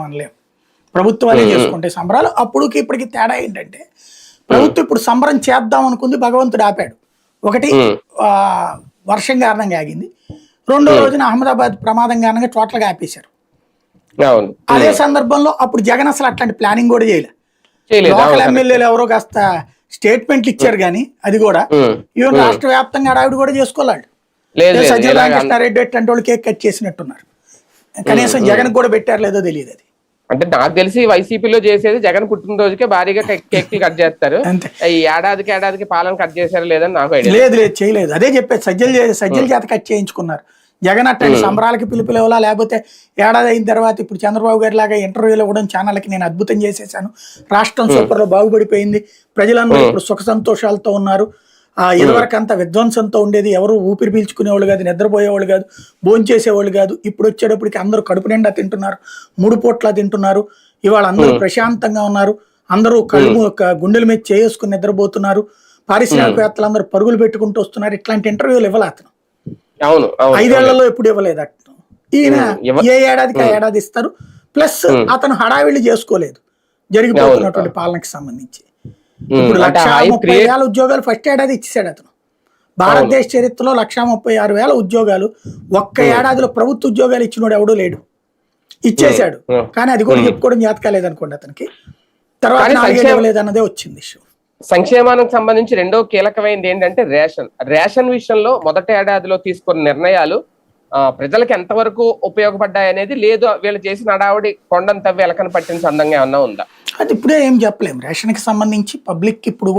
అనలేం. ప్రభుత్వాలే చేసుకుంటే సంబరాలు. అప్పుడుకి ఇప్పటికి తేడా ఏంటంటే ప్రభుత్వం ఇప్పుడు సంబరం చేద్దాం అనుకుంది, భగవంతుడు ఆపాడు. ఒకటి వర్షం కారణంగా ఆగింది. రెండో రోజున అహ్మదాబాద్ ప్రమాదం కారణంగా టోటల్గా ఆపేశారు. అదే సందర్భంలో అప్పుడు జగన్ అసలు అట్లాంటి ప్లానింగ్ కూడా చేయలేదు. లోకల్ ఎమ్మెల్యేలు ఎవరో కాస్త స్టేట్మెంట్లు ఇచ్చారు కానీ అది కూడా ఈవెన్ రాష్ట్ర వ్యాప్తంగా హడావిడి కూడా చేసుకోలేడు. సజ్జల రామకృష్ణారెడ్డి అట్లాంటి వాళ్ళు కేక్ కట్ చేసినట్టున్నారు. కనీసం జగన్ కూడా పెట్టారు లేదో తెలియదు. అది అంటే నాకు తెలిసి వైసీపీలో చేసేది జగన్ పుట్టినరోజుకే భారీగా కేక్ కట్ చేస్తారు. ఈ ఏడాదికి పాలన కట్ చేశారు లేదని నాకు ఐడియా లేదు. చేయలేదు. అదే చెప్పేది, సజ్జల చేత కట్ చేయించుకున్నారు. జగన్ అట్లాంటి సంబరాలకి పిలుపులేవలా, లేకపోతే ఏడాది అయిన తర్వాత ఇప్పుడు చంద్రబాబు గారి లాగా ఇంటర్వ్యూలు ఇవ్వడం, ఛానల్కి నేను అద్భుతం చేసేసాను, రాష్ట్రం సూపర్లో బాగుపడిపోయింది, ప్రజలందరూ ఇప్పుడు సుఖ సంతోషాలతో ఉన్నారు, ఇదివరకు అంతా విధ్వంసంతో ఉండేది, ఎవరు ఊపిరి పీల్చుకునేవాళ్ళు కాదు, నిద్రపోయేవాళ్ళు కాదు, భోంచేసేవాళ్ళు కాదు, ఇప్పుడు వచ్చేటప్పటికి అందరూ కడుపు నిండా తింటున్నారు, 3 పూట్ల తింటున్నారు, ఇవాళ అందరూ ప్రశాంతంగా ఉన్నారు, అందరూ గుండెల మీద చేసుకుని నిద్రపోతున్నారు, పారిశ్రామికవేత్తలు అందరూ పరుగులు పెట్టుకుంటూ వస్తున్నారు. ఇట్లాంటి ఇంటర్వ్యూలు ఇవ్వాలి అతను. 5 ఏళ్లలో ఎప్పుడు ఇవ్వలేదు అతను. ఈయన ఏ ఏడాదికి ఆ ఏడాది ఇస్తారు. ప్లస్ అతను హడావిళ్ళు చేసుకోలేదు జరిగిపోతున్నటువంటి పాలనకి సంబంధించి. ఇప్పుడు 1,30,000 ఉద్యోగాలు ఫస్ట్ ఏడాది ఇచ్చేసాడు అతను. భారతదేశ చరిత్రలో 1,36,000 ఉద్యోగాలు ఒక్క ఏడాదిలో ప్రభుత్వ ఉద్యోగాలు ఇచ్చినోడు ఎవడూ లేడు. ఇచ్చేసాడు. కానీ అది కూడా చెప్పుకోవడం జాత కాలేదు అనుకోండి అతనికి. తర్వాత ఇవ్వలేదు అన్నదే వచ్చింది ఇష్యూ. సంక్షేమానికి సంబంధించి రెండో కీలకమైనది ఏంటంటే రేషన్ విషయంలో మొదటి ఏడాదిలో తీసుకున్న నిర్ణయాలు ప్రజలకు ఎంతవరకు ఉపయోగపడ్డాయి అనేది లేదు. వీళ్ళు చేసిన హడావుడి కొండను తవ్వి ఎలకన పట్టిన సందంగా ఏమన్నా ఉందా? అది ఇప్పుడే ఏం చెప్పలేము. రేషన్ కి సంబంధించి పబ్లిక్ ఇప్పుడు